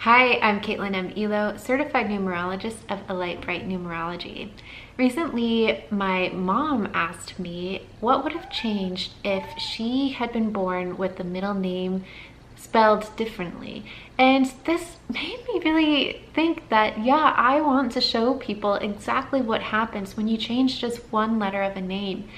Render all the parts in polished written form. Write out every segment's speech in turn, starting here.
Hi, I'm Caitlin M. Elo, certified numerologist of A Light Bright Numerology. Recently, my mom asked me what would have changed if she had been born with the middle name spelled differently. And this made me really think that, yeah, I want to show people exactly what happens when you change just one letter of a name.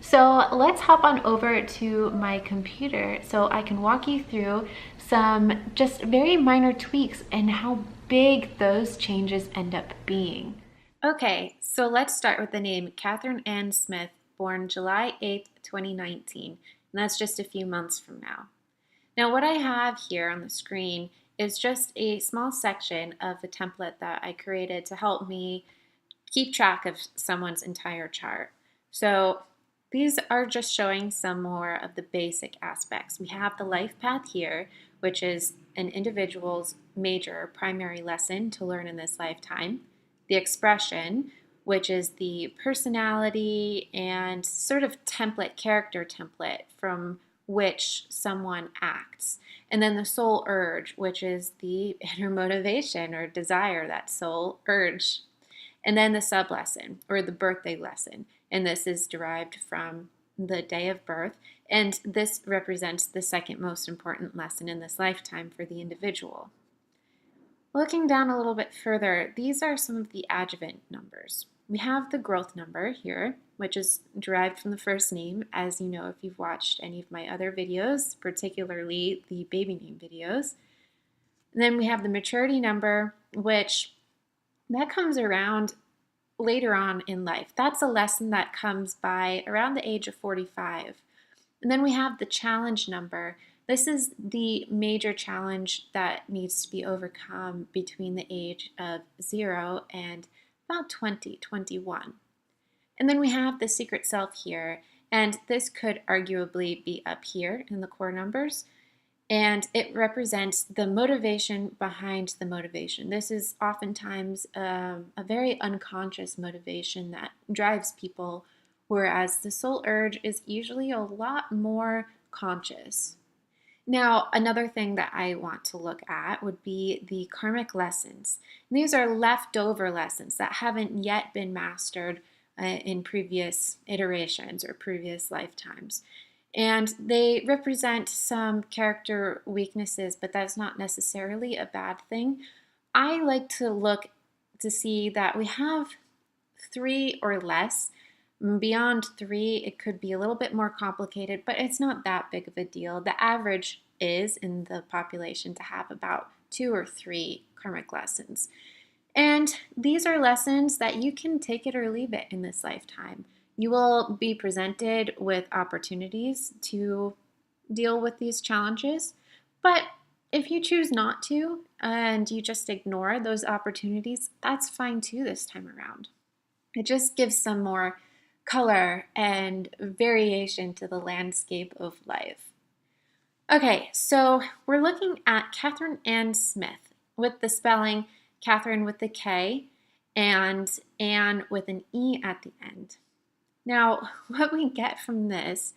So let's hop on over to my computer so I can walk you through some just very minor tweaks and how big those changes end up being. Okay, so let's start with the name Katherine Ann Smith, born July 8th, 2019. And that's just a few months from now. Now, what I have here on the screen is just a small section of the template that I created to help me keep track of someone's entire chart. So these are just showing some more of the basic aspects. We have the life path here, which is an individual's major primary lesson to learn in this lifetime. The expression, which is the personality and sort of template, character template from which someone acts. And then the soul urge, which is the inner motivation or desire, that soul urge. And then the sublesson or the birthday lesson. And this is derived from the day of birth. And this represents the second most important lesson in this lifetime for the individual. Looking down a little bit further, these are some of the adjuvant numbers. We have the growth number here, which is derived from the first name, as you know if you've watched any of my other videos, particularly the baby name videos. And then we have the maturity number, which that comes around later on in life. That's a lesson that comes by around the age of 45. And then we have the challenge number. This is the major challenge that needs to be overcome between the age of 0 and about 20, 21. And then we have the secret self here, and this could arguably be up here in the core numbers. And it represents the motivation behind the motivation. This is oftentimes a very unconscious motivation that drives people, whereas the soul urge is usually a lot more conscious. Now, another thing that I want to look at would be the karmic lessons. And these are leftover lessons that haven't yet been mastered in previous iterations or previous lifetimes. And they represent some character weaknesses, but that's not necessarily a bad thing. I like to look to see that we have 3 or less. Beyond 3, it could be a little bit more complicated, but it's not that big of a deal. The average is in the population to have about 2 or 3 karmic lessons. And these are lessons that you can take it or leave it in this lifetime. You will be presented with opportunities to deal with these challenges, but if you choose not to and you just ignore those opportunities, that's fine too this time around. It just gives some more color and variation to the landscape of life. Okay, so we're looking at Katherine Ann Smith with the spelling Katherine with the K and Ann with an E at the end. Now, what we get from this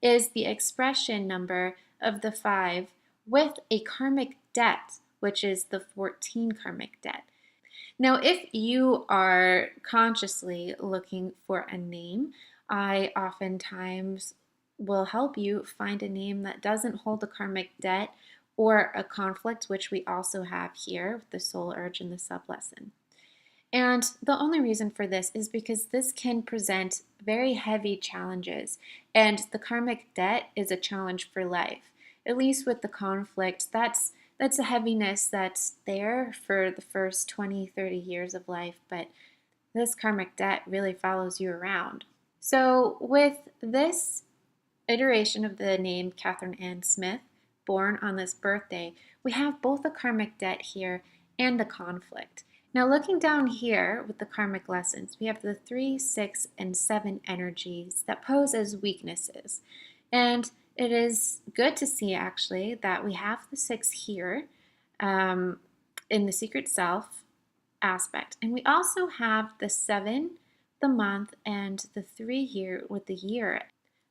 is the expression number of the 5 with a karmic debt, which is the 14 karmic debt. Now, if you are consciously looking for a name, I oftentimes will help you find a name that doesn't hold a karmic debt or a conflict, which we also have here with the soul urge and the sublesson. And the only reason for this is because this can present very heavy challenges, and the karmic debt is a challenge for life. At least with the conflict, that's a heaviness that's there for the first 20, 30 years of life, but this karmic debt really follows you around. So with this iteration of the name Katherine Ann Smith, born on this birthday, we have both a karmic debt here and a conflict. Now looking down here with the karmic lessons, we have the 3, 6, and 7 energies that pose as weaknesses. And it is good to see actually that we have the 6 here in the secret self aspect. And we also have the 7, the month, and the 3 here with the year.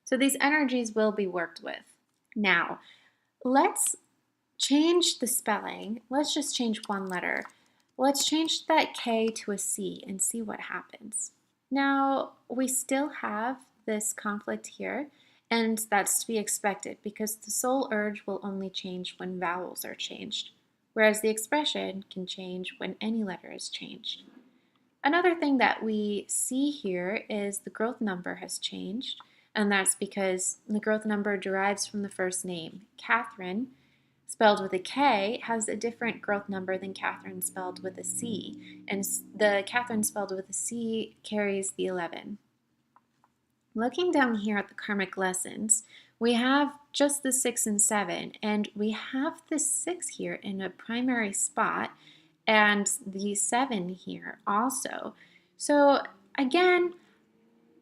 So these energies will be worked with. Now, let's change the spelling. Let's just change one letter. Let's change that K to a C and see what happens. Now, we still have this conflict here, and that's to be expected because the soul urge will only change when vowels are changed, whereas the expression can change when any letter is changed. Another thing that we see here is the growth number has changed, and that's because the growth number derives from the first name. Katherine, spelled with a K, has a different growth number than Katherine spelled with a C, and the Katherine spelled with a C carries the 11. Looking down here at the karmic lessons, we have just the 6 and 7, and we have the 6 here in a primary spot, and the 7 here also. So again,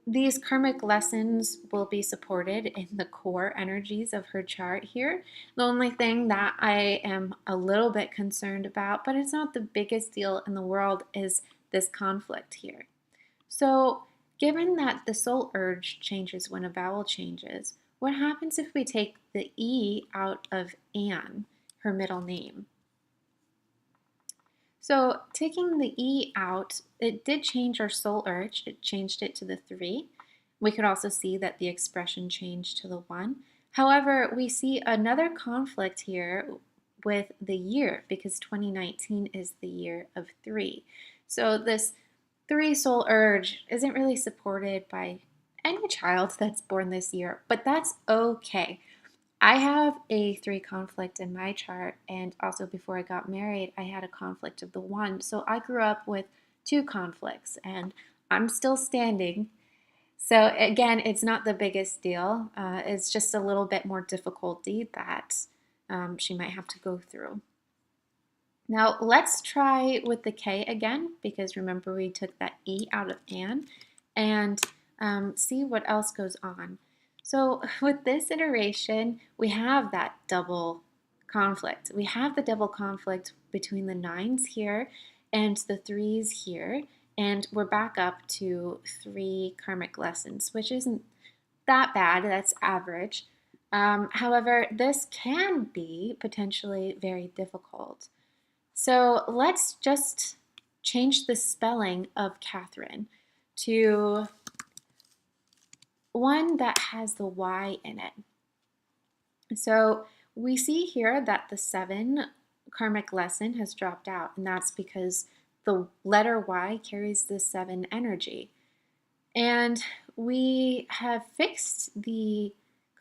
these karmic lessons will be supported in the core energies of her chart here. The only thing that I am a little bit concerned about, but it's not the biggest deal in the world, is this conflict here. So given that the soul urge changes when a vowel changes, what happens if we take the E out of Anne, her middle name? So taking the E out, it did change our soul urge. It changed it to the 3. We could also see that the expression changed to the 1. However, we see another conflict here with the year because 2019 is the year of 3. So this 3 soul urge isn't really supported by any child that's born this year, but that's okay. I have a 3 conflict in my chart, and also before I got married, I had a conflict of the 1. So I grew up with 2 conflicts, and I'm still standing. So again, it's not the biggest deal. It's just a little bit more difficulty that she might have to go through. Now let's try with the K again, because remember we took that E out of Anne, and see what else goes on. So with this iteration, we have that double conflict. We have the double conflict between the 9s here and the 3s here, and we're back up to 3 karmic lessons, which isn't that bad, that's average. However, this can be potentially very difficult. So let's just change the spelling of Katherine to one that has the Y in it. So we see here that the 7 karmic lesson has dropped out, and that's because the letter Y carries the 7 energy. And we have fixed the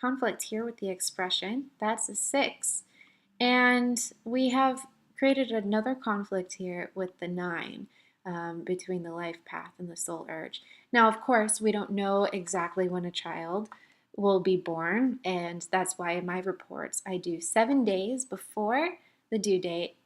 conflict here with the expression. That's a 6. And we have created another conflict here with the 9. Between the life path and the soul urge. Now, of course, we don't know exactly when a child will be born, and that's why in my reports I do 7 days before the due date,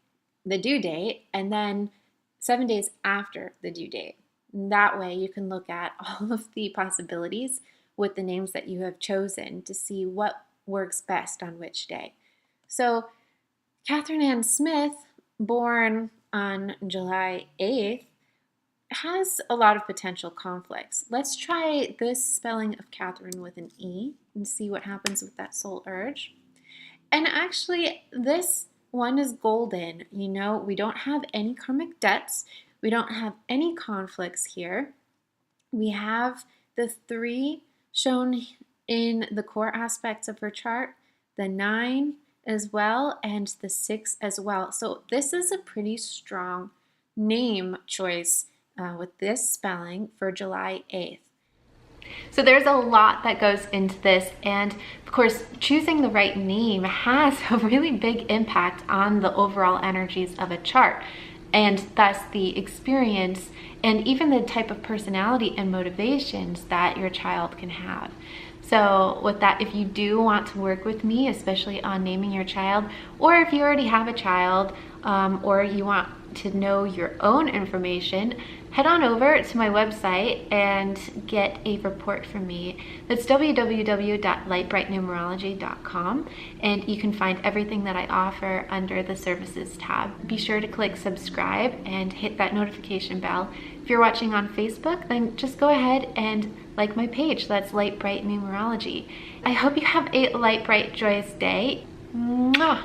and then 7 days after the due date. And that way you can look at all of the possibilities with the names that you have chosen to see what works best on which day. So Katherine Ann Smith, born on July 8th, has a lot of potential conflicts. Let's try this spelling of Katherine with an E and see what happens with that soul urge. And actually, this one is golden. You know, we don't have any karmic debts. We don't have any conflicts here. We have the 3 shown in the core aspects of her chart, the 9 as well, and the 6 as well. So this is a pretty strong name choice with this spelling for July 8th. So there's a lot that goes into this, and of course choosing the right name has a really big impact on the overall energies of a chart, and thus the experience and even the type of personality and motivations that your child can have. So with that, if you do want to work with me, especially on naming your child, or if you already have a child, or you want to know your own information, head on over to my website and get a report from me. That's www.lightbrightnumerology.com, and you can find everything that I offer under the services tab. Be sure to click subscribe and hit that notification bell. If you're watching on Facebook, then just go ahead and like my page. That's Light Bright Numerology. I hope you have a light, bright, joyous day. Mwah!